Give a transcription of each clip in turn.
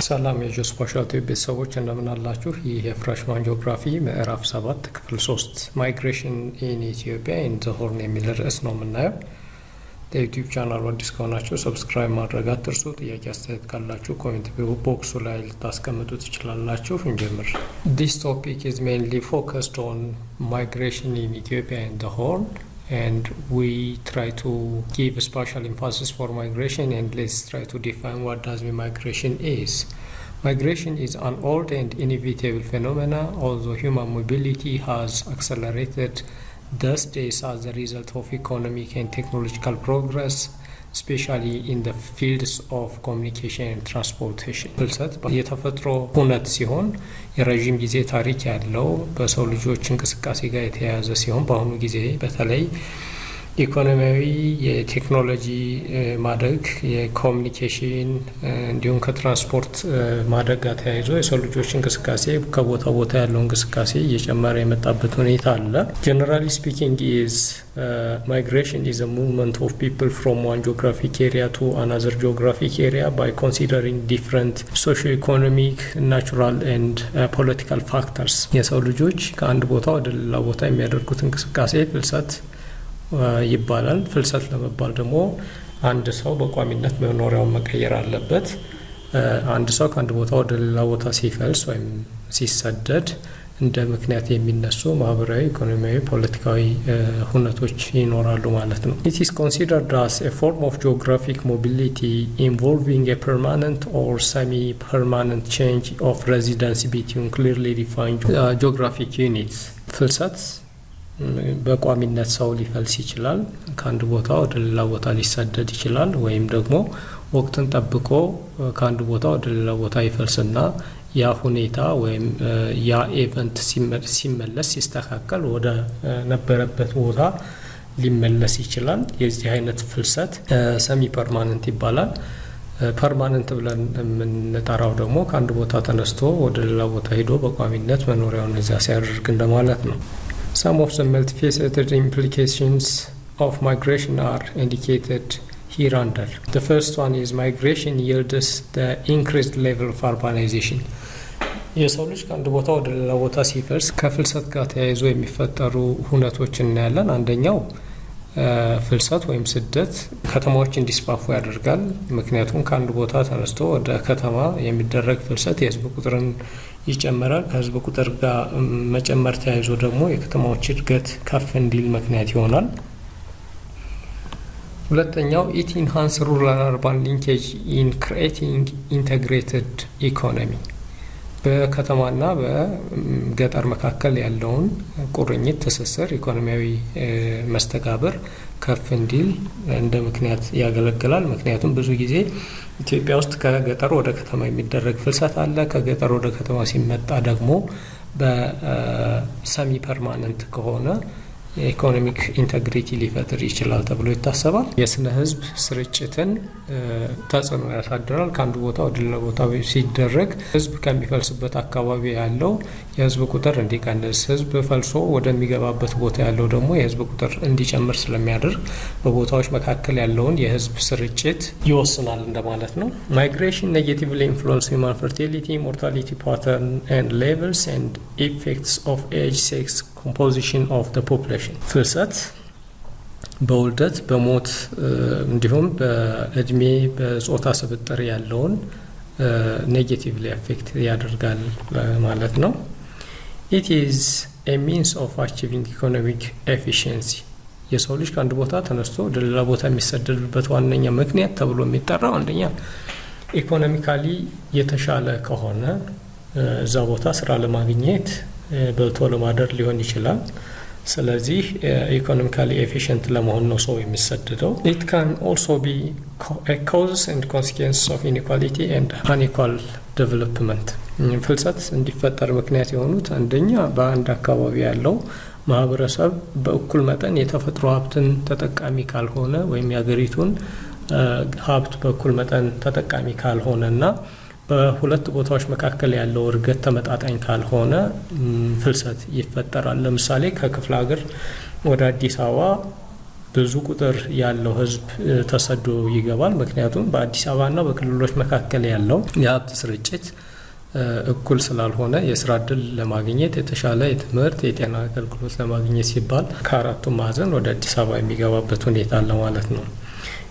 ሰላም የጂኦስፓሻል ቤተሰቦች እንደምን አላችሁ? ይህ የፍሬሽማን ጂኦግራፊ ምዕራፍ 7 ክፍል 3 ማይግሬሽን ኢን ኢትዮጵያ ኢን ዘ ሆርን የሚል ርዕስ ነው የምናየው። ለዩቲዩብ ቻናል አዲስ ከሆናችሁ ሰብስክራይብ ማድረግ አትርሱ። ጥያቄ አስተያየት ካላችሁ ኮሜንት ቦክሱ ላይ ልታስቀምጡ ትችላላችሁ። እንጀምር። This topic is mainly focused on migration in Ethiopia and the Horn, and we try to give special emphasis for migration, and let's try to define what does migration is. Migration is an old and inevitable phenomena, although human mobility has accelerated these days as a result of economic and technological progress, especially in the fields of communication and transportation. ፍልሰት የተፈጥሮ ሁነት ሲሆን የረዥም ጊዜ ታሪክ ያለው በሰው ልጆች እንቅስቃሴ ጋር የተያያዘ ሲሆን በአሁኑ ጊዜ በተለይ ኢኮኖሚያዊ የቴክኖሎጂ ማደግ የኮሚኒኬሽን እንዲሁም ከትራንስፖርት ማደግ ጋር ተያይዞ የሰው ልጆች እንቅስቃሴ ከቦታ ቦታ ያለው እንቅስቃሴ እየጨመረ የመጣበት ሁኔታ አለ። Generally speaking is migration is a movement of people from one geographic area to another geographic area by considering different socio-economic, natural and political factors. የሰው ልጆች ከአንድ ቦታ ወደ ሌላ ቦታ የሚያደርጉት እንቅስቃሴ ፍልሰት ይባላል። ፍልሰት ለመባል ደግሞ አንድ ሰው በቋሚነት መኖሪያውን መቀየር አለበት። አንድ ሰው ከአንድ ቦታ ወደ ሌላ ቦታ ሲፈልስ ወይም ሲሰደድ እንደ ምክንያት የሚነሱ ማህበራዊ፣ ኢኮኖሚያዊ፣ ፖለቲካዊ ሁነቶች ይኖራሉ ማለት ነው። It is considered as a form of geographic mobility involving a permanent or semi-permanent change of residence between clearly defined geographic units. ፍልሰት በቋሚነት ሰው ሊፈልስ ይችላል። ከአንድ ቦታ ወደ ሌላ ቦታ ሊሰደድ ይችላል። ወይም ደግሞ ወቅትን ጠብቆ ከአንድ ቦታ ወደ ሌላ ቦታ ይፈልስና ያ ሁኔታ ወይም ያ ኢቨንት ሲመለስ ሲስተካከል ወደ ነበረበት ቦታ ሊመለስ ይችላል። የዚህ አይነት ፍልሰት ሰሚ ፐርማነንት ይባላል። ፐርማነንት ብለን የምንጠራው ደግሞ ከአንድ ቦታ ተነስቶ ወደ ሌላ ቦታ ሄዶ በቋሚነት መኖሪያውን እዚያ ሲያደርግ እንደማለት ነው። Some of the multifaceted implications of migration are indicated hereunder. The first one is migration yields the increased level of urbanization. የሰው ልጅ ከአንድ ቦታ ወደ ሌላ ቦታ ሲፈልስ ከፍልሰት ጋር ተያይዞ የሚፈጠሩ ሁነቶች እናያለን። አንደኛው ፍልሰት ወይም ስደት ከተማዎች እንዲስፋፉ ያደርጋል። ምክንያቱም ከአንድ ቦታ ተነስቶ ወደ ከተማ የሚደረግ ፍልሰት የህዝብ ቁጥርን ይጨምራል። ከህዝብ ቁጥር ጋር መጨመር ተያይዞ ደግሞ የከተማዎች እድገት ከፍ እንዲል ምክንያት ይሆናል። ሁለተኛው it enhances rural urban linkage in creating integrated economy. በከተማና በገጠር መካከል ያለውን ቁርኝት ትስስር ኢኮኖሚያዊ መስተጋብር ከፍ እንዲል እንደ ምክንያት ያገለግላል። ምክንያቱም ብዙ ጊዜ ኢትዮጵያ ውስጥ ከገጠር ወደ ከተማ የሚደረግ ፍልሰት አለ። ከገጠር ወደ ከተማ ሲመጣ ደግሞ በሰሚ ፐርማነንት ከሆነ የኢኮኖሚክ ኢንተግሪቲ ሊፈጥር ይችላል ተብሎ ይታሰባል። የስነ ህዝብ ስርጭትን ተጽዕኖ ያሳድራል። ከአንድ ቦታ ወደ ሌላ ቦታ ሲደረግ ህዝብ ከሚፈልስበት አካባቢ ያለው የህዝብ ቁጥር እንዲቀንስ፣ ህዝብ ፈልሶ ወደሚገባበት ቦታ ያለው ደግሞ የህዝብ ቁጥር እንዲጨምር ስለሚያደርግ በቦታዎች መካከል ያለውን የህዝብ ስርጭት ይወስናል እንደማለት ነው። ማይግሬሽን ኔጌቲቭሊ ኢንፍሉዌንስ ሂውማን ፈርቲሊቲ ሞርታሊቲ ፓተርን ኤንድ ሌቨልስ ኤንድ ኢፌክትስ ኦፍ ኤጅ ሴክስ ኮምፖዚሽን ኦፍ ዘ ፖፑሌሽን። ፍልሰት በውልደት በሞት እንዲሁም በእድሜ በጾታ ስብጥር ያለውን ኔጌቲቭሊ አፌክት ያደርጋል ማለት ነው። It is a means of achieving economic efficiency. የሰው ልጅ ከአንድ ቦታ ተነስቶ ወደ ሌላ ቦታ የሚሰደድበት ዋነኛ ምክንያት ተብሎ የሚጠራው አንደኛ ኢኮኖሚካሊ የተሻለ ከሆነ እዛ ቦታ ስራ ለማግኘት በልቶ ለማደር ሊሆን ይችላል። ስለዚህ ኢኮኖሚካሊ ኤፊሽንት ለመሆን ነው ሰው የሚሰደደው። It can also be a cause and consequence of inequality and unequal development. ፍልሰት እንዲፈጠር ምክንያት የሆኑት አንደኛ በአንድ አካባቢ ያለው ማህበረሰብ በእኩል መጠን የተፈጥሮ ሀብትን ተጠቃሚ ካልሆነ ወይም የሀገሪቱን ሀብት በእኩል መጠን ተጠቃሚ ካልሆነና በሁለት ቦታዎች መካከል ያለው እርገት ተመጣጣኝ ካልሆነ ፍልሰት ይፈጠራል። ለምሳሌ ከክፍለ ሀገር ወደ አዲስ አበባ ብዙ ቁጥር ያለው ህዝብ ተሰዶ ይገባል። ምክንያቱም በአዲስ አበባና በክልሎች መካከል ያለው የሀብት ስርጭት እኩል ስላልሆነ የስራ እድል ለማግኘት የተሻለ የትምህርት የጤና አገልግሎት ለማግኘት ሲባል ከአራቱም ማዕዘን ወደ አዲስ አበባ የሚገባበት ሁኔታ አለ ማለት ነው።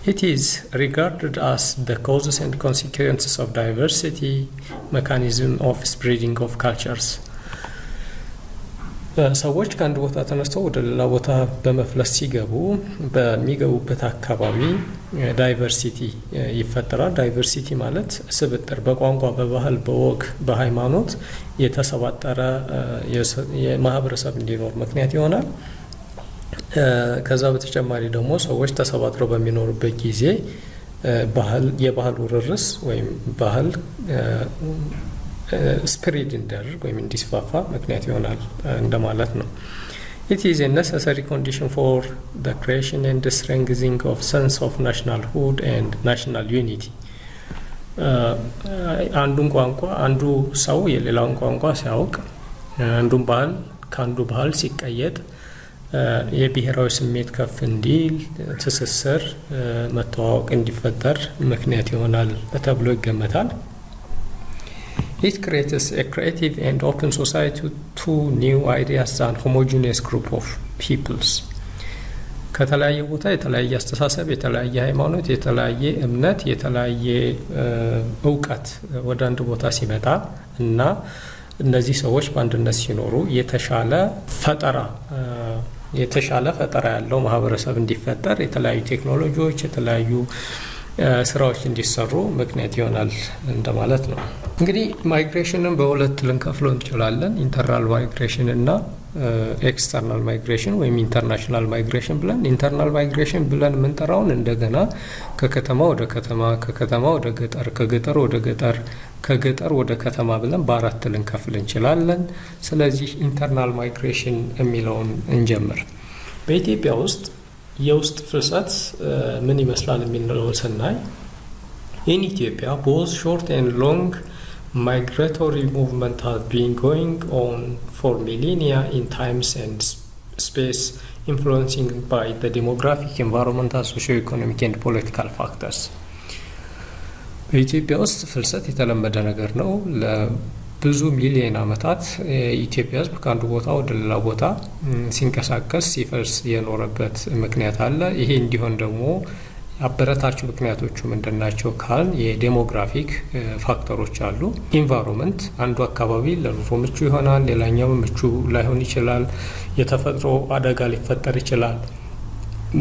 It is regarded as the causes and consequences of diversity mechanism of spreading of cultures. ሰዎች ከአንድ ቦታ ተነስተው ወደ ሌላ ቦታ በመፍለስ ሲገቡ በሚገቡበት አካባቢ ዳይቨርሲቲ ይፈጠራል። ዳይቨርሲቲ ማለት ስብጥር፣ በቋንቋ፣ በባህል፣ በወግ፣ በሃይማኖት የተሰባጠረ የማህበረሰብ እንዲኖር ምክንያት ይሆናል። ከዛ በተጨማሪ ደግሞ ሰዎች ተሰባጥረው በሚኖሩበት ጊዜ የባህል ውርርስ ወይም ባህል ስፕሪድ እንዲያደርግ ወይም እንዲስፋፋ ምክንያት ይሆናል እንደማለት ነው። It is a necessary condition for the creation and strengthening of sense of nationalhood and national unity. አንዱን ቋንቋ አንዱ ሰው የሌላውን ቋንቋ ሲያውቅ፣ አንዱን ባህል ከአንዱ ባህል ሲቀየጥ የብሔራዊ ስሜት ከፍ እንዲል፣ ትስስር፣ መተዋወቅ እንዲፈጠር ምክንያት ይሆናል ተብሎ ይገመታል። It creates a creative and open society to new ideas and homogeneous group of peoples. ከተለያየ ቦታ የተለያየ አስተሳሰብ፣ የተለያየ ሃይማኖት፣ የተለያየ እምነት፣ የተለያየ እውቀት ወደ አንድ ቦታ ሲመጣ እና እነዚህ ሰዎች በአንድነት ሲኖሩ የተሻለ ፈጠራ ያለው ማህበረሰብ እንዲፈጠር የተለያዩ ቴክኖሎጂዎች፣ የተለያዩ ስራዎች እንዲሰሩ ምክንያት ይሆናል እንደማለት ነው። እንግዲህ ማይግሬሽንን በሁለት ልንከፍለው እንችላለን። ኢንተርናል ማይግሬሽን እና ኤክስተርናል ማይግሬሽን ወይም ኢንተርናሽናል ማይግሬሽን ብለን። ኢንተርናል ማይግሬሽን ብለን የምንጠራውን እንደገና ከከተማ ወደ ከተማ፣ ከከተማ ወደ ገጠር፣ ከገጠር ወደ ገጠር፣ ከገጠር ወደ ከተማ ብለን በአራት ልንከፍል እንችላለን። ስለዚህ ኢንተርናል ማይግሬሽን የሚለውን እንጀምር። በኢትዮጵያ ውስጥ የውስጥ ፍልሰት ምን ይመስላል የሚለውን ስናይ in Ethiopia both short and long migratory movement have been going on for millennia in times and space influencing by the demographic, environmental, socio-economic and political factors. በኢትዮጵያ ውስጥ ፍልሰት የተለመደ ነገር ነው። ብዙ ሚሊዮን ዓመታት የኢትዮጵያ ሕዝብ ከአንዱ ቦታ ወደ ሌላ ቦታ ሲንቀሳቀስ ሲፈልስ የኖረበት ምክንያት አለ። ይሄ እንዲሆን ደግሞ አበረታች ምክንያቶቹ ምንድናቸው ካል የዴሞግራፊክ ፋክተሮች አሉ። ኢንቫይሮንመንት፣ አንዱ አካባቢ ለኑሮ ምቹ ይሆናል፣ ሌላኛው ምቹ ላይሆን ይችላል። የተፈጥሮ አደጋ ሊፈጠር ይችላል።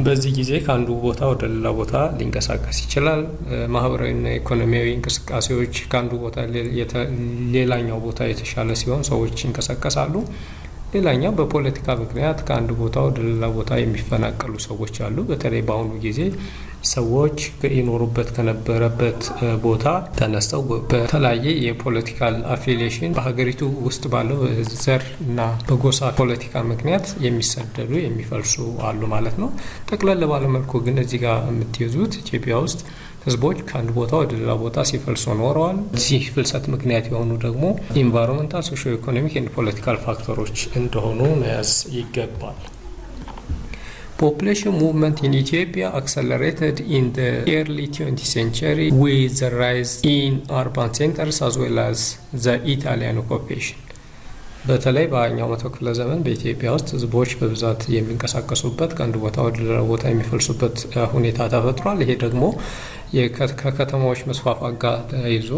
በዚህ ጊዜ ከአንዱ ቦታ ወደ ሌላ ቦታ ሊንቀሳቀስ ይችላል። ማህበራዊና ኢኮኖሚያዊ እንቅስቃሴዎች ከአንዱ ቦታ ሌላኛው ቦታ የተሻለ ሲሆን ሰዎች ይንቀሳቀሳሉ። ሌላኛው በፖለቲካ ምክንያት ከአንድ ቦታ ወደ ሌላ ቦታ የሚፈናቀሉ ሰዎች አሉ። በተለይ በአሁኑ ጊዜ ሰዎች ይኖሩበት ከነበረበት ቦታ ተነስተው በተለያየ የፖለቲካል አፊሊዬሽን በሀገሪቱ ውስጥ ባለው ዘር እና በጎሳ ፖለቲካ ምክንያት የሚሰደዱ የሚፈልሱ አሉ ማለት ነው። ጠቅለል ባለ መልኩ ግን እዚህ ጋር የምትይዙት ኢትዮጵያ ውስጥ ህዝቦች ከአንድ ቦታ ወደ ሌላ ቦታ ሲፈልሱ ኖረዋል። እዚህ ፍልሰት ምክንያት የሆኑ ደግሞ ኢንቫይሮንመንታል፣ ሶሾ ኢኮኖሚክ ኤንድ ፖለቲካል ፋክተሮች እንደሆኑ መያዝ ይገባል። Population movement in Ethiopia accelerated in the early 20th century with the rise in urban centers as well as the Italian occupation. በተለይ በኛው መቶ ክፍለ ዘመን በኢትዮጵያ ውስጥ ህዝቦች በብዛት የሚንቀሳቀሱበት ከአንድ ቦታ ወደ ሌላ ቦታ የሚፈልሱበት ሁኔታ ተፈጥሯል። ይሄ ደግሞ ከከተማዎች መስፋፋት ጋር ተያይዞ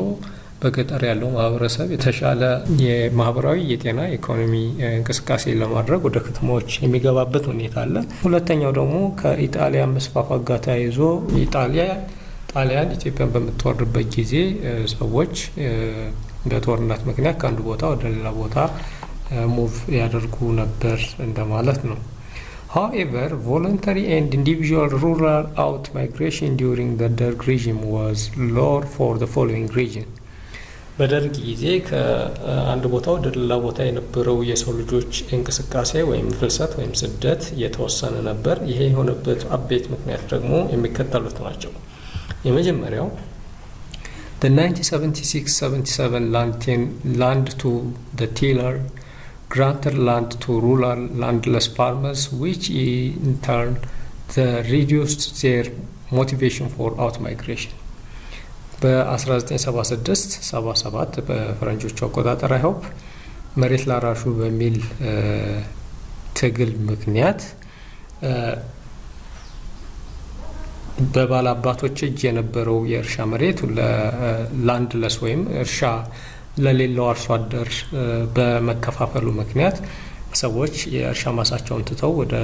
በገጠር ያለው ማህበረሰብ የተሻለ የማህበራዊ፣ የጤና፣ ኢኮኖሚ እንቅስቃሴ ለማድረግ ወደ ከተማዎች የሚገባበት ሁኔታ አለ። ሁለተኛው ደግሞ ከኢጣሊያ መስፋፋት ጋር ተያይዞ ጣሊያን ኢትዮጵያን በምትወርድበት ጊዜ ሰዎች በጦርነት ምክንያት ከአንዱ ቦታ ወደ ሌላ ቦታ ሙቭ ያደርጉ ነበር እንደማለት ነው። However, voluntary and individual rural out migration during the Derg regime was lower for the following reason. በደርግ ጊዜ ከአንድ ቦታ ወደ ሌላ ቦታ የነበረው የሰው ልጆች እንቅስቃሴ ወይም ፍልሰት ወይም ስደት የተወሰነ ነበር። ይሄ የሆነበት አበይት ምክንያት ደግሞ የሚከተሉት ናቸው። የመጀመሪያው the 1976-77 land to the tiller granted land to rural landless farmers, which in turn reduced their motivation for out migration. በ1976-77 በፈረንጆቹ አቆጣጠር አይሆፕ መሬት ላራሹ በሚል ትግል ምክንያት በባላባቶች እጅ የነበረው የእርሻ መሬት ለላንድለስ ወይም እርሻ ለሌለው አርሶ አደር በመከፋፈሉ ምክንያት ሰዎች የእርሻ ማሳቸውን ትተው ወደ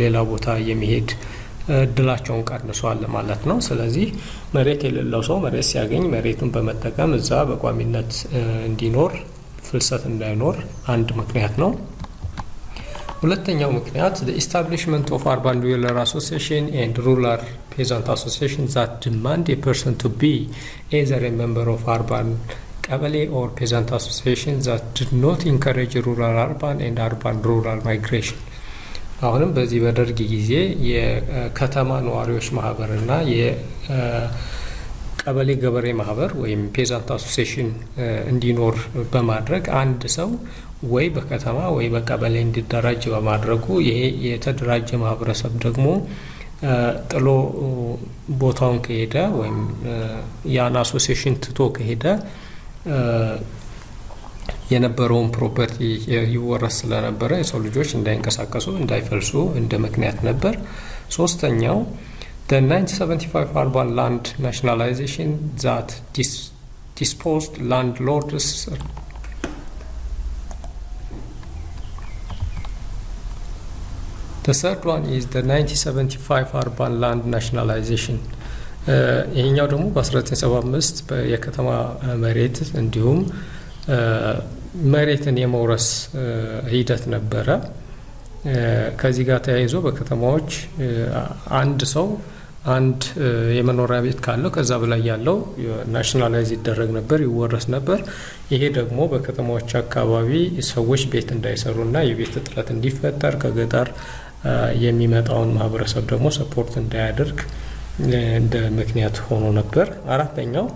ሌላ ቦታ የሚሄድ እድላቸውን ቀንሷል ማለት ነው። ስለዚህ መሬት የሌለው ሰው መሬት ሲያገኝ መሬቱን በመጠቀም እዛ በቋሚነት እንዲኖር ፍልሰት እንዳይኖር አንድ ምክንያት ነው። ሁለተኛው ምክንያት the establishment of urban dweller association and rural peasant association that demand a person to be either a member of urban ቀበሌ or peasant association that did not encourage rural urban and urban rural migration። አሁንም በዚህ በደርግ ጊዜ የከተማ ነዋሪዎች ማህበርና የቀበሌ ገበሬ ማህበር ወይም ፔዛንት አሶሲዬሽን እንዲኖር በማድረግ አንድ ሰው ወይ በከተማ ወይ በቀበሌ እንዲደራጅ በማድረጉ ይሄ የተደራጀ ማህበረሰብ ደግሞ ጥሎ ቦታውን ከሄደ ወይም ያን አሶሲዬሽን ትቶ ከሄደ የነበረውን ፕሮፐርቲ ይወረስ ስለነበረ የሰው ልጆች እንዳይንቀሳቀሱ እንዳይፈልሱ እንደ ምክንያት ነበር። ሶስተኛው the 1975 urban land nationalization that disposed landlords The third one is the 1975 urban land nationalization ይሄኛው ደግሞ በ1975 የከተማ መሬት እንዲሁም መሬትን የመውረስ ሂደት ነበረ። ከዚህ ጋር ተያይዞ በከተማዎች አንድ ሰው አንድ የመኖሪያ ቤት ካለው ከዛ በላይ ያለው ናሽናላይዝ ይደረግ ነበር፣ ይወረስ ነበር። ይሄ ደግሞ በከተማዎች አካባቢ ሰዎች ቤት እንዳይሰሩና የቤት እጥረት እንዲፈጠር ከገጠር የሚመጣውን ማህበረሰብ ደግሞ ሰፖርት እንዳያደርግ እንደ ምክንያት ሆኖ ነበር። አራተኛው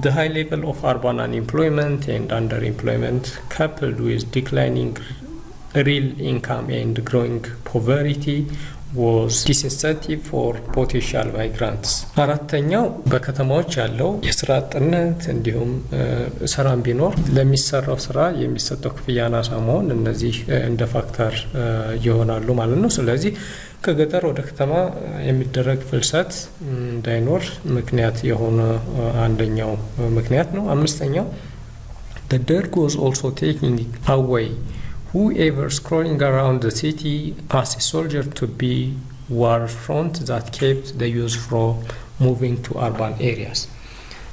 the high level of urban unemployment and underemployment coupled with declining real income and growing poverty was disincentive for potential migrants። አራተኛው በከተማዎች ያለው የስራ አጥነት እንዲሁም ስራም ቢኖር ለሚሰራው ስራ የሚሰጠው ክፍያ አናሳ መሆን እነዚህ እንደ ፋክተር ይሆናሉ ማለት ነው። ስለዚህ ከገጠር ወደ ከተማ የሚደረግ ፍልሰት እንዳይኖር ምክንያት የሆነ አንደኛው ምክንያት ነው። አምስተኛው the Derg was also taking away whoever scrolling around the city as a soldier to be war front that kept the youth from moving to urban areas።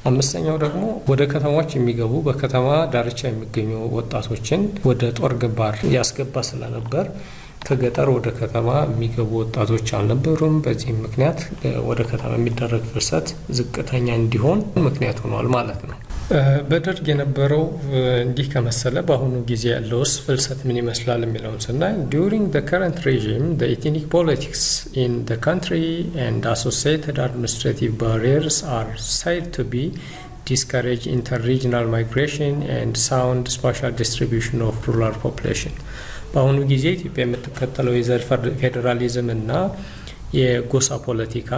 አምስተኛው ደግሞ ወደ ከተማዎች የሚገቡ በከተማ ዳርቻ የሚገኙ ወጣቶችን ወደ ጦር ግንባር ያስገባ ስለነበር ከገጠር ወደ ከተማ የሚገቡ ወጣቶች አልነበሩም። በዚህም ምክንያት ወደ ከተማ የሚደረግ ፍልሰት ዝቅተኛ እንዲሆን ምክንያት ሆኗል ማለት ነው። በደርግ የነበረው እንዲህ ከመሰለ በአሁኑ ጊዜ ያለውስ ፍልሰት ምን ይመስላል የሚለውን ስናይ during the current regime the ethnic politics in the country and associated administrative barriers are said to be discourage interregional migration and sound spatial distribution of rural population። በአሁኑ ጊዜ ኢትዮጵያ የምትከተለው የዘር ፌዴራሊዝም እና የጎሳ ፖለቲካ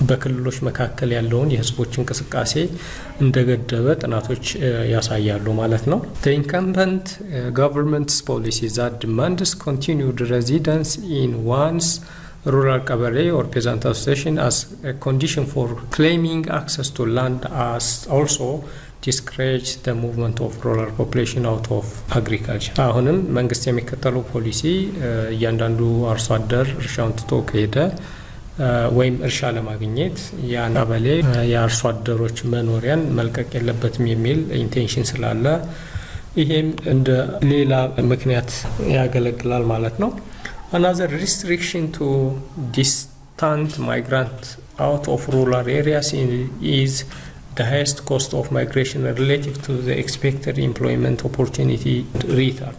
በክልሎች መካከል ያለውን የህዝቦች እንቅስቃሴ እንደገደበ ጥናቶች ያሳያሉ ማለት ነው። The incumbent government's policy that demands continued residence in one's rural ቀበሌ or peasant association as a condition for claiming access to land as also discourage the movement of rural population out of agriculture። አሁንም መንግስት የሚከተለው ፖሊሲ እያንዳንዱ አርሶ አደር እርሻውን ትቶ ከሄደ ወይም እርሻ ለማግኘት ያን ቀበሌ የአርሶ አደሮች መኖሪያን መልቀቅ የለበትም የሚል ኢንቴንሽን ስላለ ይሄም እንደ ሌላ ምክንያት ያገለግላል ማለት ነው። Another restriction to distant migrant out of rural areas is the highest cost of migration relative to the expected employment opportunity return።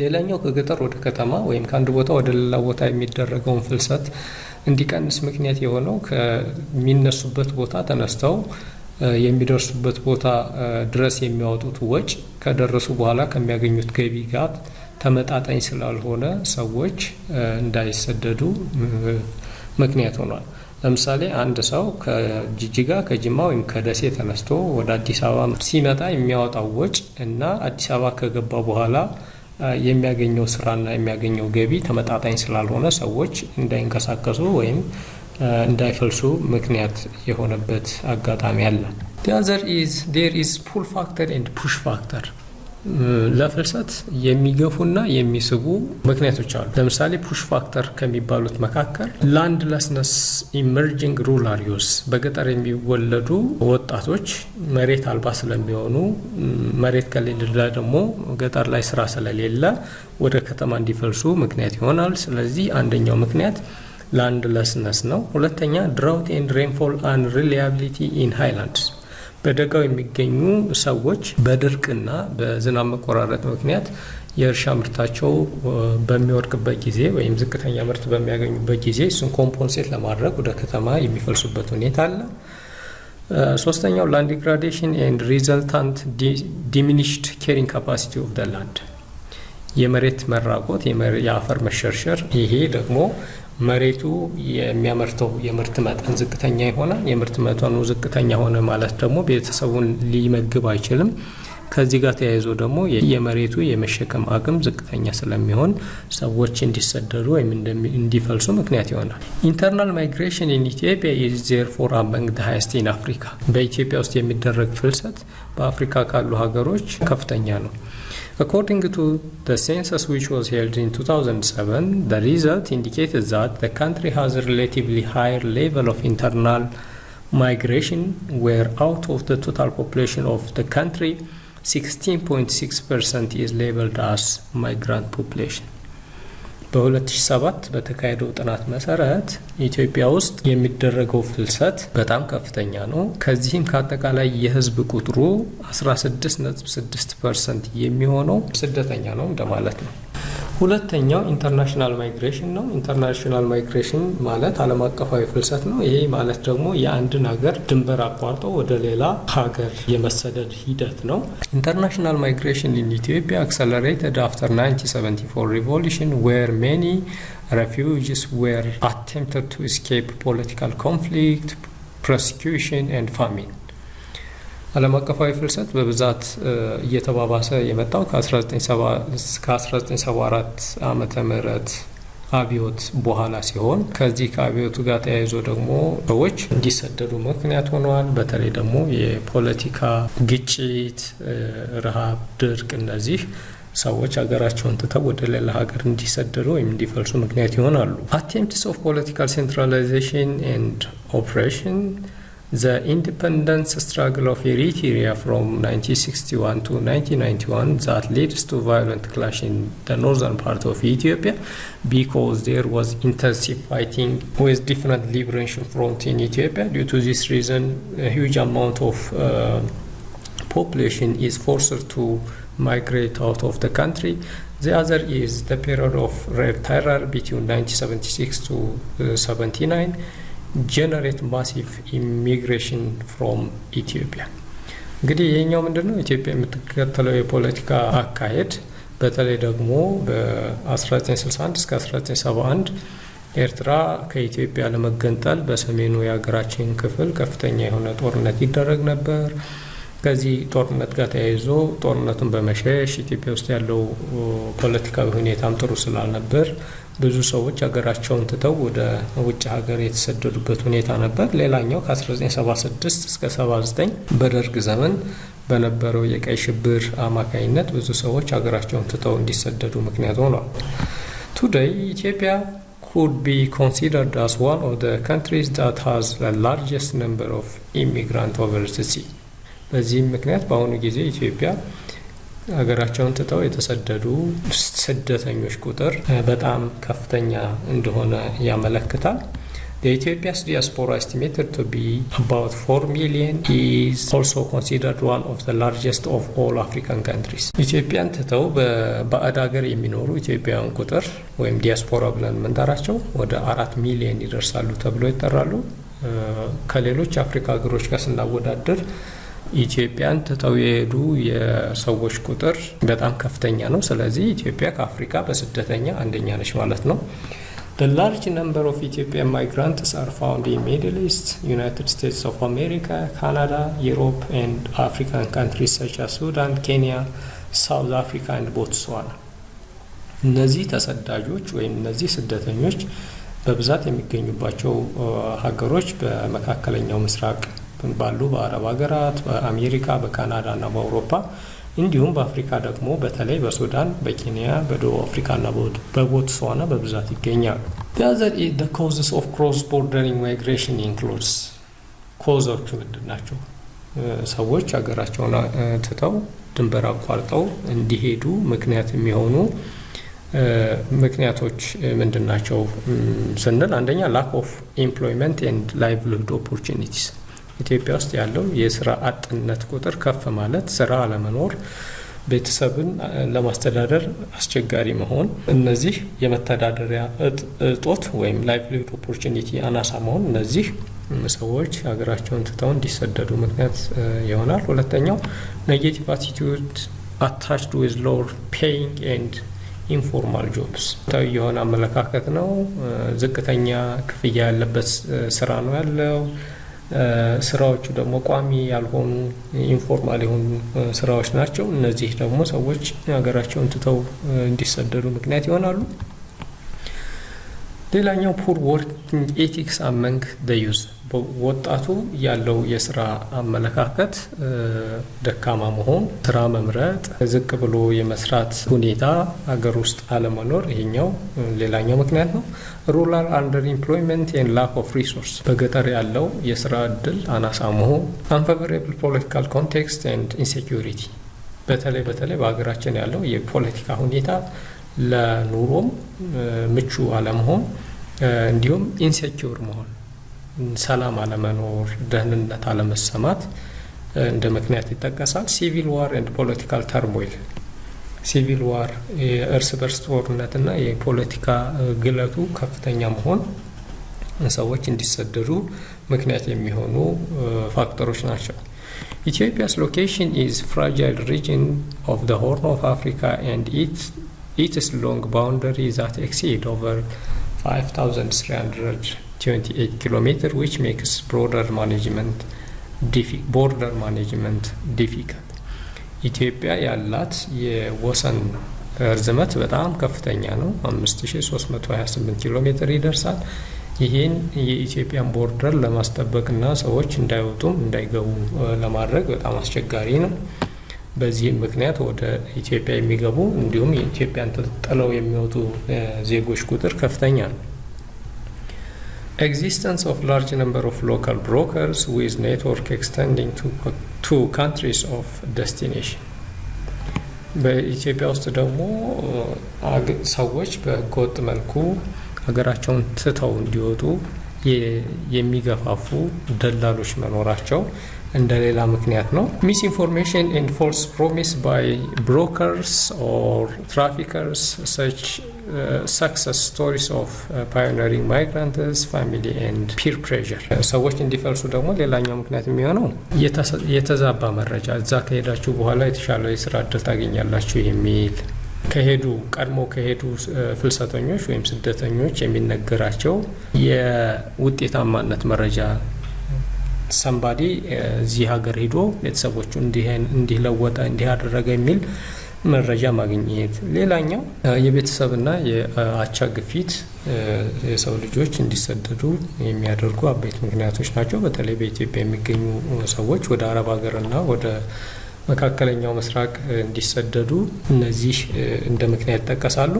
ሌላኛው ከገጠር ወደ ከተማ ወይም ከአንድ ቦታ ወደ ሌላ ቦታ የሚደረገውን ፍልሰት እንዲቀንስ ምክንያት የሆነው ከሚነሱበት ቦታ ተነስተው የሚደርሱበት ቦታ ድረስ የሚያወጡት ወጪ ከደረሱ በኋላ ከሚያገኙት ገቢ ጋር ተመጣጣኝ ስላልሆነ ሰዎች እንዳይሰደዱ ምክንያት ሆኗል። ለምሳሌ አንድ ሰው ከጅጅጋ ከጅማ ወይም ከደሴ ተነስቶ ወደ አዲስ አበባ ሲመጣ የሚያወጣው ወጪ እና አዲስ አበባ ከገባ በኋላ የሚያገኘው ስራና የሚያገኘው ገቢ ተመጣጣኝ ስላልሆነ ሰዎች እንዳይንቀሳቀሱ ወይም እንዳይፈልሱ ምክንያት የሆነበት አጋጣሚ አለ። there is pull factor and push factor ለፍልሰት የሚገፉና የሚስቡ ምክንያቶች አሉ። ለምሳሌ ፑሽ ፋክተር ከሚባሉት መካከል ላንድለስነስ ኢመርጂንግ ሩራል ዩዝ በገጠር የሚወለዱ ወጣቶች መሬት አልባ ስለሚሆኑ መሬት ከሌለ ደግሞ ገጠር ላይ ስራ ስለሌለ ወደ ከተማ እንዲፈልሱ ምክንያት ይሆናል። ስለዚህ አንደኛው ምክንያት ላንድለስነስ ነው። ሁለተኛ ድራውት ኤንድ ሬንፎል አንሪላያቢሊቲ ኢን ሃይላንድስ በደጋው የሚገኙ ሰዎች በድርቅና በዝናብ መቆራረጥ ምክንያት የእርሻ ምርታቸው በሚወድቅበት ጊዜ ወይም ዝቅተኛ ምርት በሚያገኙበት ጊዜ እሱን ኮምፖንሴት ለማድረግ ወደ ከተማ የሚፈልሱበት ሁኔታ አለ። ሶስተኛው ላንድ ዲግራዴሽን ኤንድ ሪዘልታንት ዲሚኒሽድ ካሪንግ ካፓሲቲ ኦፍ ዘ ላንድ የመሬት መራቆት የአፈር መሸርሸር። ይሄ ደግሞ መሬቱ የሚያመርተው የምርት መጠን ዝቅተኛ ይሆናል። የምርት መጠኑ ዝቅተኛ ሆነ ማለት ደግሞ ቤተሰቡን ሊመግብ አይችልም። ከዚህ ጋር ተያይዞ ደግሞ የመሬቱ የመሸከም አቅም ዝቅተኛ ስለሚሆን ሰዎች እንዲሰደዱ ወይም እንዲፈልሱ ምክንያት ይሆናል። ኢንተርናል ማይግሬሽን ኢን ኢትዮጵያ ኢዝ ዜርፎር አመንግ ዘ ሃይስት ኢን አፍሪካ በኢትዮጵያ ውስጥ የሚደረግ ፍልሰት በአፍሪካ ካሉ ሀገሮች ከፍተኛ ነው። According to the census which was held in 2007, the result indicated that the country has a relatively higher level of internal migration, where out of the total population of the country, 16.6% is labeled as migrant population. በ2007 በተካሄደው ጥናት መሰረት ኢትዮጵያ ውስጥ የሚደረገው ፍልሰት በጣም ከፍተኛ ነው። ከዚህም ከአጠቃላይ የህዝብ ቁጥሩ 16.6% የሚሆነው ስደተኛ ነው እንደማለት ነው። ሁለተኛው ኢንተርናሽናል ማይግሬሽን ነው። ኢንተርናሽናል ማይግሬሽን ማለት ዓለም አቀፋዊ ፍልሰት ነው። ይሄ ማለት ደግሞ የአንድን ሀገር ድንበር አቋርጦ ወደ ሌላ ሀገር የመሰደድ ሂደት ነው። ኢንተርናሽናል ማይግሬሽን ኢን ኢትዮጵያ accelerated after 1974 revolution where many refugees were attempted to escape political conflict, persecution and famine. ዓለም አቀፋዊ ፍልሰት በብዛት እየተባባሰ የመጣው ከ1974 ዓመተ ምህረት አብዮት በኋላ ሲሆን ከዚህ ከአብዮቱ ጋር ተያይዞ ደግሞ ሰዎች እንዲሰደዱ ምክንያት ሆነዋል። በተለይ ደግሞ የፖለቲካ ግጭት፣ ረሃብ፣ ድርቅ እነዚህ ሰዎች ሀገራቸውን ትተው ወደ ሌላ ሀገር እንዲሰደዱ ወይም እንዲፈልሱ ምክንያት ይሆናሉ። Attempts of political centralization and oppression. The independence struggle of Eritrea from 1961 to 1991 that leads to violent clash in the northern part of Ethiopia because there was intensive fighting with different liberation fronts in Ethiopia. Due to this reason, a huge amount of population is forced to migrate out of the country. The other is the period of Red Terror between 1976 to 79. ጀነሬት ማሲቭ ኢሚግሬሽን ፍሮም ኢትዮጵያ። እንግዲህ ይሄኛው ምንድነው? ኢትዮጵያ የምትከተለው የፖለቲካ አካሄድ በተለይ ደግሞ በ1961 እስከ 1971 ኤርትራ ከኢትዮጵያ ለመገንጠል በሰሜኑ የሀገራችን ክፍል ከፍተኛ የሆነ ጦርነት ይደረግ ነበር። ከዚህ ጦርነት ጋር ተያይዞ ጦርነቱን በመሸሽ ኢትዮጵያ ውስጥ ያለው ፖለቲካዊ ሁኔታም ጥሩ ስላልነበር ብዙ ሰዎች ሀገራቸውን ትተው ወደ ውጭ ሀገር የተሰደዱበት ሁኔታ ነበር። ሌላኛው ከ1976 እስከ 79 በደርግ ዘመን በነበረው የቀይ ሽብር አማካኝነት ብዙ ሰዎች ሀገራቸውን ትተው እንዲሰደዱ ምክንያት ሆኗል። Today, Ethiopia could be considered as one of the countries that has the largest number of immigrants over the sea. በዚህም ምክንያት በአሁኑ ጊዜ ኢትዮጵያ ሀገራቸውን ትተው የተሰደዱ ስደተኞች ቁጥር በጣም ከፍተኛ እንደሆነ ያመለክታል። The Ethiopia's diaspora estimated to be about 4 million is also considered one of the largest of all African countries. ኢትዮጵያን ትተው በባዕድ ሀገር የሚኖሩ ኢትዮጵያውያን ቁጥር ወይም ዲያስፖራ ብለን የምንጠራቸው ወደ 4 ሚሊዮን ይደርሳሉ ተብሎ ይጠራሉ። ከሌሎች አፍሪካ ሀገሮች ጋር ስናወዳደር ኢትዮጵያን ትተው የሄዱ የሰዎች ቁጥር በጣም ከፍተኛ ነው። ስለዚህ ኢትዮጵያ ከአፍሪካ በስደተኛ አንደኛ ነች ማለት ነው። The large number of Ethiopian migrants are found in Middle East, United States of America, Canada, Europe, and African countries such as Sudan, Kenya, South Africa, and Botswana. እነዚህ ተሰዳጆች ወይም እነዚህ ስደተኞች በብዛት የሚገኙባቸው ሀገሮች በመካከለኛው ምስራቅ ባሉ በአረብ ሀገራት፣ በአሜሪካ፣ በካናዳ እና በአውሮፓ እንዲሁም በአፍሪካ ደግሞ በተለይ በሱዳን፣ በኬንያ፣ በደቡብ አፍሪካ እና በቦትስዋና በብዛት ይገኛሉ። The causes of cross-border migration includes ኮዞቹ ምንድን ናቸው? ሰዎች ሀገራቸውን ትተው ድንበር አቋርጠው እንዲሄዱ ምክንያት የሚሆኑ ምክንያቶች ምንድን ናቸው ስንል አንደኛ lack of employment and livelihood opportunities ኢትዮጵያ ውስጥ ያለው የስራ አጥነት ቁጥር ከፍ ማለት፣ ስራ አለመኖር፣ ቤተሰብን ለማስተዳደር አስቸጋሪ መሆን፣ እነዚህ የመተዳደሪያ እጦት ወይም ላይቭሊሁድ ኦፖርቹኒቲ አናሳ መሆን እነዚህ ሰዎች ሀገራቸውን ትተው እንዲሰደዱ ምክንያት ይሆናል። ሁለተኛው ኔጌቲቭ አቲቲዩድ አታችድ ዊዝ ሎወር ፔይንግ ኤንድ ኢንፎርማል ጆብስ ታዊ የሆነ አመለካከት ነው። ዝቅተኛ ክፍያ ያለበት ስራ ነው ያለው። ስራዎቹ ደግሞ ቋሚ ያልሆኑ ኢንፎርማል የሆኑ ስራዎች ናቸው። እነዚህ ደግሞ ሰዎች ሀገራቸውን ትተው እንዲሰደዱ ምክንያት ይሆናሉ። ሌላኛው ፑር ወርኪንግ ኤቲክስ አመንግ ዘ ዩዝ ወጣቱ ያለው የስራ አመለካከት ደካማ መሆን፣ ስራ መምረጥ፣ ዝቅ ብሎ የመስራት ሁኔታ ሀገር ውስጥ አለመኖር ይሄኛው ሌላኛው ምክንያት ነው። ሩራል አንደር ኢምፕሎይመንት ኤንድ ላክ ኦፍ ሪሶርስ በገጠር ያለው የስራ እድል አናሳ መሆን፣ አንፌቨሬብል ፖለቲካል ኮንቴክስት ኤንድ ኢንሴኪዩሪቲ በተለይ በሀገራችን ያለው የፖለቲካ ሁኔታ ለኑሮም ምቹ አለመሆን፣ እንዲሁም ኢንሴኪዩር መሆን፣ ሰላም አለመኖር፣ ደህንነት አለመሰማት እንደ ምክንያት ይጠቀሳል። ሲቪል ዋር ኤንድ ፖለቲካል ተርሞይል ሲቪል ዋር የእርስ በርስ ጦርነትና የፖለቲካ ግለቱ ከፍተኛ መሆን ሰዎች እንዲሰደዱ ምክንያት የሚሆኑ ፋክተሮች ናቸው። Ethiopia's location is fragile region of the Horn of Africa and its long boundary that exceed over 5,328 km, which makes border management difficult. ኢትዮጵያ ያላት የወሰን ርዝመት በጣም ከፍተኛ ነው። 5328 ኪሎ ሜትር ይደርሳል። ይህን የኢትዮጵያን ቦርደር ለማስጠበቅና ሰዎች እንዳይወጡም እንዳይገቡ ለማድረግ በጣም አስቸጋሪ ነው። በዚህም ምክንያት ወደ ኢትዮጵያ የሚገቡ እንዲሁም የኢትዮጵያን ጥለው የሚወጡ ዜጎች ቁጥር ከፍተኛ ነው። Existence of large number of local brokers with network extending to countries of destination በኢትዮጵያ ውስጥ ደግሞ ሰዎች በህገወጥ መልኩ ሀገራቸውን ትተው እንዲወጡ የሚገፋፉ ደላሎች መኖራቸው እንደሌላ ምክንያት ነው። ሚስኢንፎርሜሽን ኤንድ ፎልስ ፕሮሚስ ባይ ብሮከርስ ኦር ትራፊከርስ ሰች ሰክሰስ ስቶሪስ ኦፍ ፓዮኒሪንግ ማይግራንትስ ፋሚሊ ኤንድ ፒር ፕሬዠር ሰዎች እንዲፈልሱ ደግሞ ሌላኛው ምክንያት የሚሆነው የተዛባ መረጃ እዛ ከሄዳችሁ በኋላ የተሻለ የስራ እድል ታገኛላችሁ የሚል ቀድሞ ከሄዱ ፍልሰተኞች ወይም ስደተኞች የሚነገራቸው የውጤታማነት መረጃ ሰምባዲ እዚህ ሀገር ሄዶ ቤተሰቦቹ እንዲለወጠ እንዲያደረገ የሚል መረጃ ማግኘት። ሌላኛው የቤተሰብና የአቻ ግፊት የሰው ልጆች እንዲሰደዱ የሚያደርጉ አበይት ምክንያቶች ናቸው። በተለይ በኢትዮጵያ የሚገኙ ሰዎች ወደ አረብ ሀገርና ወደ መካከለኛው ምስራቅ እንዲሰደዱ እነዚህ እንደ ምክንያት ይጠቀሳሉ።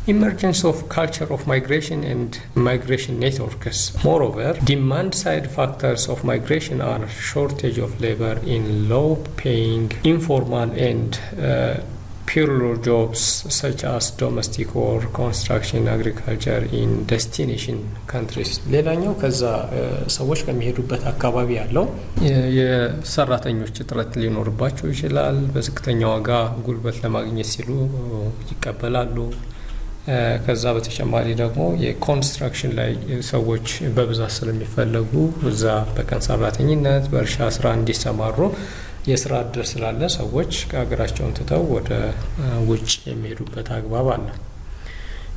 Emergence of culture of migration and migration networks. Moreover, demand side factors of migration are shortage of labor in low-paying, informal and payroll jobs such as domestic or construction, agriculture in destination countries. ሌላኛው ከዛ ሰዎች ከሚሄዱበት አካባቢ ያለው የሰራተኞች እጥረት ሊኖርባቸው ይችላል። በዝቅተኛ ዋጋ ጉልበት ለማግኘት ሲሉ ይቀበላሉ። ከዛ በተጨማሪ ደግሞ የኮንስትራክሽን ላይ ሰዎች በብዛት ስለሚፈለጉ እዛ በቀን ሰራተኝነት በእርሻ ስራ እንዲሰማሩ የስራ እድል ስላለ ሰዎች ከሀገራቸውን ትተው ወደ ውጭ የሚሄዱበት አግባብ አለ።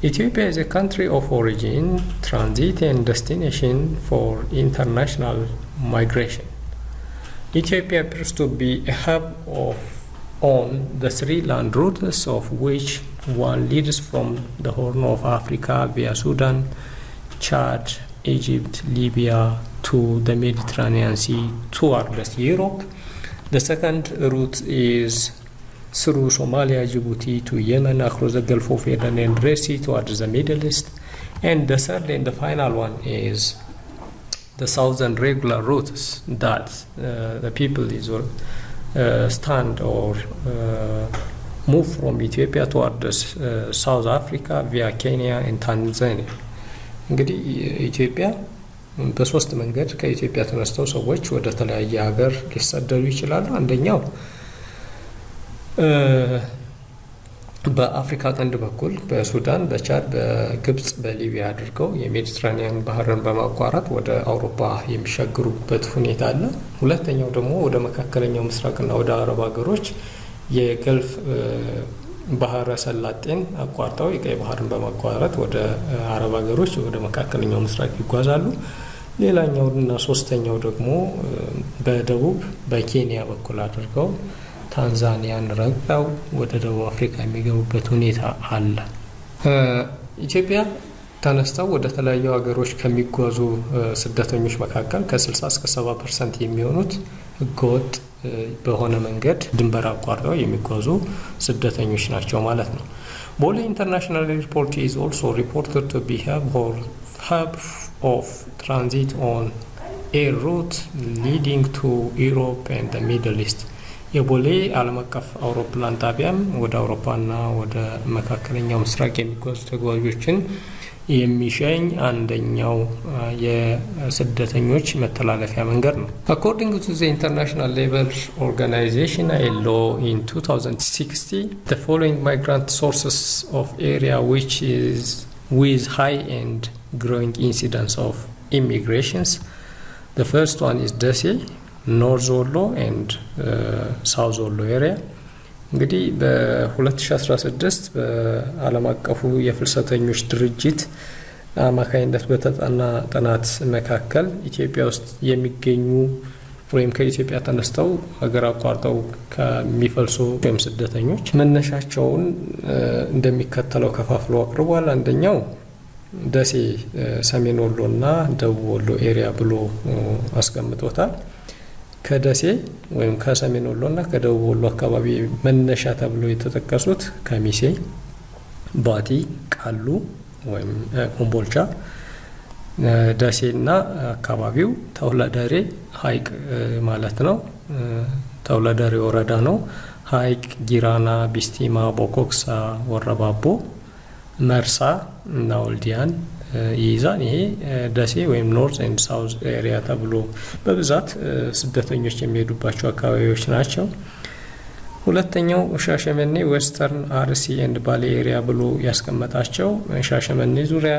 Ethiopia is a country of origin, transit and destination for international migration. Ethiopia appears to be a hub on the three land routes, of which one leads from the Horn of Africa via Sudan, Chad, Egypt, Libya to the Mediterranean Sea towards Europe. The second route is through Somalia, Djibouti to Yemen, across the Gulf of Aden and Red Sea towards the Middle East. And the third and the final one is the southern regular routes that the people is stand or move from Ethiopia towards South Africa via Kenya and Tanzania. እንግዲህ ኢትዮጵያ በሶስት መንገድ ከኢትዮጵያ ተነስተው ሰዎች ወደ ተለያየ ሀገር ሊሰደዱ ይችላሉ። አንደኛው በአፍሪካ ቀንድ በኩል በሱዳን፣ በቻድ፣ በግብጽ፣ በሊቢያ አድርገው የሜዲትራኒያን ባህርን በማቋረጥ ወደ አውሮፓ የሚሻገሩበት ሁኔታ አለ። ሁለተኛው ደግሞ ወደ መካከለኛው ምስራቅና ወደ አረብ ሀገሮች የገልፍ ባህረ ሰላጤን አቋርጠው የቀይ ባህርን በማቋረጥ ወደ አረብ ሀገሮች ወደ መካከለኛው ምስራቅ ይጓዛሉ። ሌላኛውና ሶስተኛው ደግሞ በደቡብ በኬንያ በኩል አድርገው ታንዛኒያን ረግጠው ወደ ደቡብ አፍሪካ የሚገቡበት ሁኔታ አለ። ኢትዮጵያ ተነስተው ወደ ተለያዩ ሀገሮች ከሚጓዙ ስደተኞች መካከል ከ60 እስከ 70% የሚሆኑት ህገወጥ በሆነ መንገድ ድንበር አቋርጠው የሚጓዙ ስደተኞች ናቸው ማለት ነው። ቦሌ ኢንተርናሽናል ኤርፖርት is also reported to be hub of transit on air route leading to Europe and the Middle East. የቦሌ ዓለም አቀፍ አውሮፕላን ጣቢያም ወደ አውሮፓና ወደ መካከለኛው ምስራቅ የሚጓዙ ተጓዦችን የሚሸኝ አንደኛው የስደተኞች መተላለፊያ መንገድ ነው። According to the International Labour Organization ILO in 2060, the following migrant sources of area which is with high and growing incidence of immigrations. The first one is ደሴ፣ ኖርዝ ወሎ and ሳውዝ ወሎ ኤሪያ። እንግዲህ በ2016 በዓለም አቀፉ የፍልሰተኞች ድርጅት አማካኝነት በተጠና ጥናት መካከል ኢትዮጵያ ውስጥ የሚገኙ ወይም ከኢትዮጵያ ተነስተው ሀገር አቋርጠው ከሚፈልሱ ወይም ስደተኞች መነሻቸውን እንደሚከተለው ከፋፍሎ አቅርቧል። አንደኛው ደሴ፣ ሰሜን ወሎና ደቡብ ወሎ ኤሪያ ብሎ አስቀምጦታል። ከደሴ ወይም ከሰሜን ወሎና ከደቡብ ወሎ አካባቢ መነሻ ተብሎ የተጠቀሱት ከሚሴ፣ ባቲ፣ ቃሉ ወይም ኮምቦልቻ፣ ደሴና አካባቢው ተውለደሬ ሐይቅ ማለት ነው። ተውለደሬ ወረዳ ነው። ሐይቅ፣ ጊራና፣ ቢስቲማ፣ ቦኮክሳ፣ ወረባቦ፣ መርሳ እና ወልዲያን ይይዛል። ይሄ ደሴ ወይም ኖርዝ ኤንድ ሳውዝ ኤሪያ ተብሎ በብዛት ስደተኞች የሚሄዱባቸው አካባቢዎች ናቸው። ሁለተኛው ሻሸመኔ፣ ዌስተርን አርሲ ኤንድ ባሌ ኤሪያ ብሎ ያስቀመጣቸው ሻሸመኔ ዙሪያ፣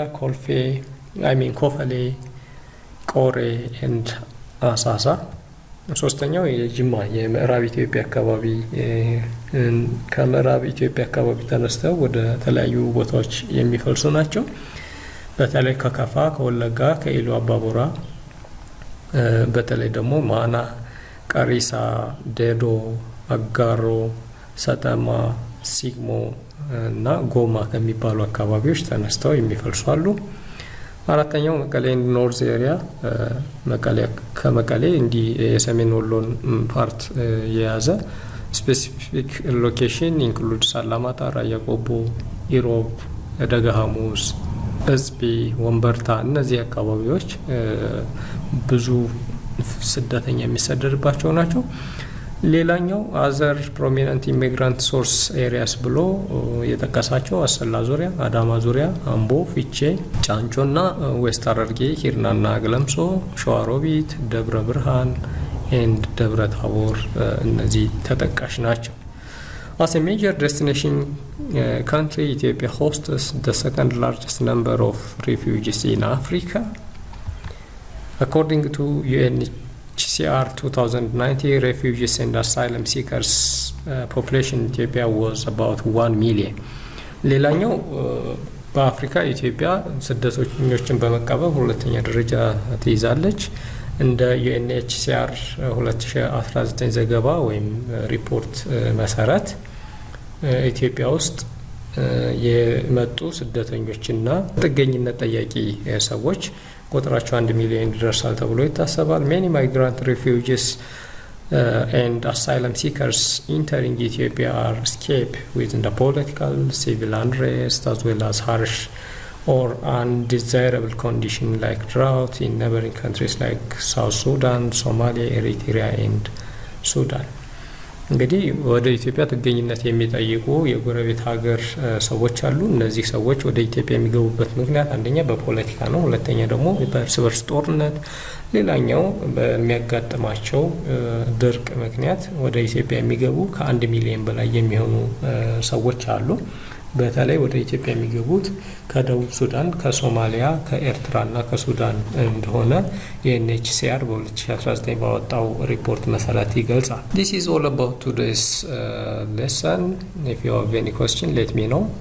ኮፈሌ፣ ቆሬ ኤንድ አሳሳ። ሶስተኛው የጅማ የምዕራብ ኢትዮጵያ አካባቢ ከምዕራብ ኢትዮጵያ አካባቢ ተነስተው ወደ ተለያዩ ቦታዎች የሚፈልሱ ናቸው። በተለይ ከከፋ፣ ከወለጋ፣ ከኢሉ አባቦራ፣ በተለይ ደግሞ ማና፣ ቀሪሳ፣ ዴዶ፣ አጋሮ፣ ሰጠማ፣ ሲግሞ እና ጎማ ከሚባሉ አካባቢዎች ተነስተው የሚፈልሱ አሉ። አራተኛው መቀሌ ኖርዝ ኤሪያ ከመቀሌ እንዲህ የሰሜን ወሎን ፓርት የያዘ ስፔሲፊክ ሎኬሽን ኢንክሉድስ አላማጣ፣ ራያ ቆቦ፣ ኢሮብ፣ ደጋ ሐሙስ፣ እጽቢ፣ ወንበርታ እነዚህ አካባቢዎች ብዙ ስደተኛ የሚሰደድባቸው ናቸው። ሌላኛው አዘር ፕሮሚነንት ኢሚግራንት ሶርስ ኤሪያስ ብሎ የጠቀሳቸው አሰላ ዙሪያ፣ አዳማ ዙሪያ፣ አምቦ፣ ፊቼ፣ ጫንጮና ዌስት ሐረርጌ፣ ሂርናና ገለምሶ፣ ሸዋሮቢት፣ ደብረ ብርሃን ኤንድ ደብረ ታቦር እነዚህ ተጠቃሽ ናቸው። As a major destination country, Ethiopia hosts the second largest number of refugees in Africa. According to UNHCR 2090, refugees and asylum seekers population in Ethiopia was about 1 million. ሌላኛው በአፍሪካ ኢትዮጵያ ስደተኞችን በመቀበል ሁለተኛ ደረጃ ትይዛለች። እንደ ዩኤንኤችሲአር 2019 ዘገባ ወይም ሪፖርት መሰረት ኢትዮጵያ ውስጥ የመጡ ስደተኞችና ጥገኝነት ጠያቂ ሰዎች ቁጥራቸው 1 ሚሊዮን ይደርሳል ተብሎ ይታሰባል። ሜኒ ማይግራንት ሪፊውጂስ and asylum seekers entering Ethiopia are escape within the political, civil unrest as well as harsh or undesirable conditions like drought in neighboring countries like South Sudan, Somalia, Eritrea and Sudan. እንግዲህ ወደ ኢትዮጵያ ጥገኝነት የሚጠይቁ የጎረቤት ሀገር ሰዎች አሉ። እነዚህ ሰዎች ወደ ኢትዮጵያ የሚገቡበት ምክንያት አንደኛ በፖለቲካ ነው፣ ሁለተኛ ደግሞ በእርስ በርስ ጦርነት፣ ሌላኛው በሚያጋጥማቸው ድርቅ ምክንያት ወደ ኢትዮጵያ የሚገቡ ከ1 ሚሊዮን በላይ የሚሆኑ ሰዎች አሉ። በተለይ ወደ ኢትዮጵያ የሚገቡት ከደቡብ ሱዳን፣ ከሶማሊያ፣ ከኤርትራና ከሱዳን እንደሆነ የዩኤንኤችሲአር በ2019 ባወጣው ሪፖርት መሰረት ይገልጻል። This is all about today's lesson. If you have any question, let me know.